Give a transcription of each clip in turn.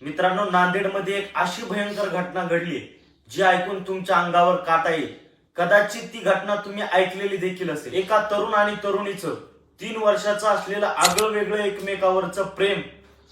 मित्रांनो, नांदेडमध्ये एक अशी भयंकर घटना घडली जी ऐकून तुमच्या अंगावर काटा येईल. कदाचित ती घटना तुम्ही ऐकलेली देखील असेल. एका तरुण आणि तरुणीचं 3 वर्षाचं असलेलं आगळं वेगळं एकमेकावरचं प्रेम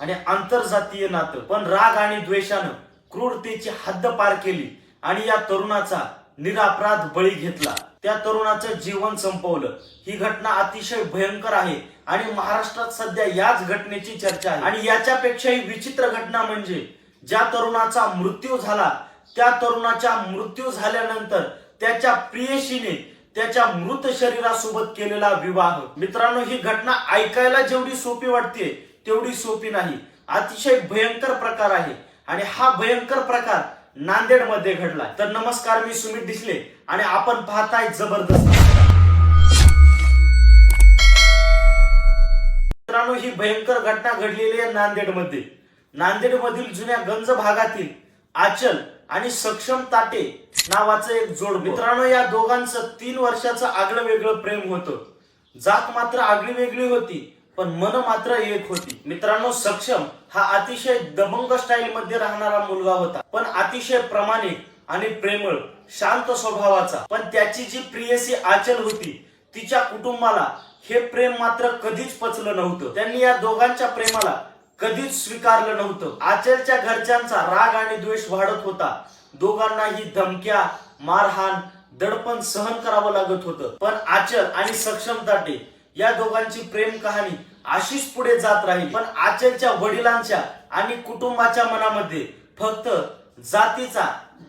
आणि आंतरजातीय नातं, पण राग आणि द्वेषानं क्रूरतेची हद्द पार केली आणि या तरुणाचा निरपराध बळी घेतला. त्या तरुणाचं जीवन संपवलं. ही घटना अतिशय भयंकर आहे आणि महाराष्ट्रात सध्या याच घटनेची चर्चा आहे. आणि याच्यापेक्षाही विचित्र घटना म्हणजे ज्या तरुणाचा मृत्यू झाला त्या तरुणाच्या मृत्यू झाल्यानंतर त्याच्या प्रियसीने त्याच्या मृत शरीरासोबत केलेला विवाह. मित्रांनो, ही घटना ऐकायला जेवढी सोपी वाटते तेवढी सोपी नाही. अतिशय भयंकर प्रकार आहे आणि हा भयंकर प्रकार नांदेडमध्ये घडला. तर नमस्कार, मी सुमित डिसले आणि आपण पाहताय जबरदस्त. मित्रांनो, ही भयंकर घटना घडलेली आहे नांदेडमध्ये. नांदेडमधील जुन्या गंज भागातील आचल आणि सक्षम ताटे नावाचं एक जोड. मित्रांनो, या दोघांचं 3 वर्षाचं आगळं वेगळं प्रेम होतं. जात मात्र आगळी वेगळी होती पण मन मात्र एक होती. मित्रांनो, सक्षम हा अतिशय दबंग स्टाईल मध्ये राहणारा मुलगा होता, पण अतिशय प्रामाणिक आणि प्रेमळ शांत स्वभावाचा. पण त्याची जी प्रियसी आचल होती तिच्या कुटुंबाला हे प्रेम मात्र कधीच पचलं नव्हतं. त्यांनी या दोघांच्या प्रेमाला कधीच स्वीकारलं नव्हतं. आचलच्या घरच्यांचा राग आणि द्वेष वाढत होता. दोघांनाही धमक्या, मारहाण, दडपण सहन करावं लागत होतं. पण आचल आणि सक्षम ताटे या दोघांची प्रेम कहाणी अशीच पुढे जात राहील. पण आचलच्या वडिलांच्या आणि कुटुंबाच्या मनामध्ये फक्त जातीचा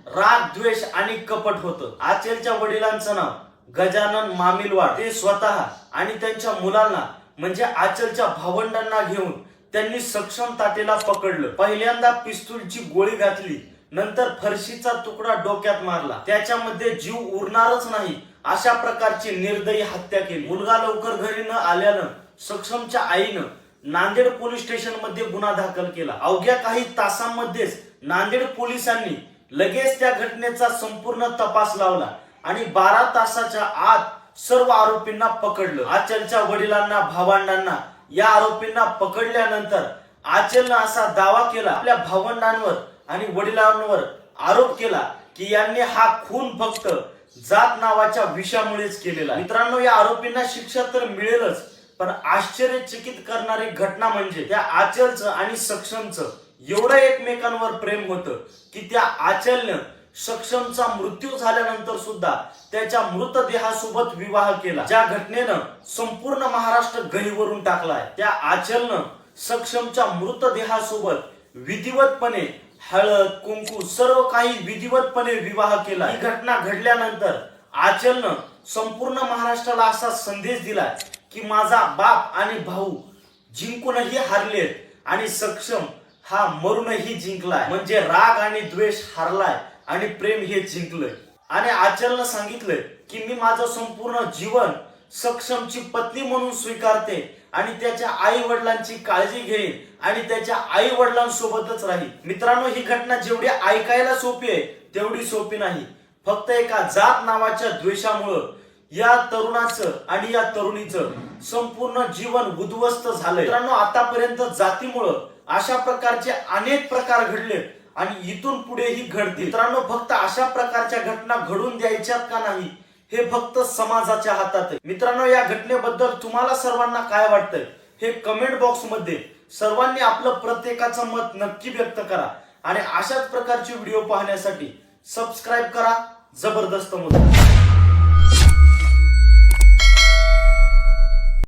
राग, द्वेष आणि कपट होतं. आचलच्या वडिलांचं नाव गजानन मामिलवाड. ते स्वतः आणि त्यांच्या मुलांना म्हणजे आचलच्या भावंडांना घेऊन त्यांनी सक्षम ताटेला पकडलं. पहिल्यांदा पिस्तूलची गोळी घातली, नंतर फरशीचा तुकडा डोक्यात मारला. त्याच्यामध्ये जीव उरणारच नाही अशा प्रकारची निर्दयी हत्या केली. मुलगा लवकर घरी न आल्यानं सक्षमच्या आईनं नांदेड पोलीस स्टेशन मध्ये गुन्हा दाखल केला. अवघ्या काही तासांमध्येच नांदेड पोलिसांनी लगेच त्या घटनेचा संपूर्ण तपास लावला आणि 12 तासाच्या आत सर्व आरोपींना पकडलं. आचलच्या वडिलांना, भावंडांना या आरोपींना पकडल्यानंतर आचलनं असा दावा केला, आपल्या भावंडांवर आणि वडिलांवर आरोप केला की यांनी हा खून फक्त जात नावाच्या विषामुळेच केलेला. मित्रांनो, या आरोपींना शिक्षा तर मिळेलच, पण आश्चर्यचकित करणारी घटना म्हणजे त्या आचलचं आणि सक्षमचं एवढं एकमेकांवर प्रेम होतं की त्या आचलनं सक्षमचा मृत्यू झाल्यानंतर सुद्धा त्याच्या मृतदेहासोबत विवाह केला. ज्या घटनेनं संपूर्ण महाराष्ट्र गहिवरून टाकलाय. त्या आचलनं सक्षमच्या मृतदेहासोबत विधिवतपणे हळद, कुंकू सर्व काही विधिवतपणे विवाह केला. ही घटना घडल्यानंतर आचलनं संपूर्ण महाराष्ट्राला असा संदेश दिलाय की माझा बाप आणि भाऊ जिंकूनही हारलेत आणि सक्षम हा मरूनही जिंकलाय. म्हणजे राग आणि द्वेष हारलाय आणि प्रेम हे जिंकलंय. आणि आचलनं सांगितलंय की मी माझं संपूर्ण जीवन सक्षमची पत्नी म्हणून स्वीकारते आणि त्याच्या आई वडिलांची काळजी घेईन आणि त्याच्या आई वडिलांसोबतच राहील. मित्रांनो, ही घटना जेवढी ऐकायला सोपी आहे तेवढी सोपी नाही. फक्त एका जात नावाच्या द्वेषामुळं या तरुणाचं आणि या तरुणीचं संपूर्ण जीवन उद्ध्वस्त झालंय. मित्रांनो, आतापर्यंत जातीमुळं अशा प्रकारचे अनेक प्रकार घडले आणि इथून पुढेही घडतील. मित्रांनो, फक्त अशा प्रकारच्या घटना घडून द्यायच्यात का नाही हे फक्त समाजाच्या हातात आहे. मित्रांनो, या घटनेबद्दल तुम्हाला सर्वांना काय वाटतंय हे कमेंट बॉक्स मध्ये सर्वांनी आपलं प्रत्येकाचं मत नक्की व्यक्त करा आणि अशाच प्रकारचे व्हिडिओ पाहण्यासाठी सबस्क्राईब करा जबरदस्त मुद्दा.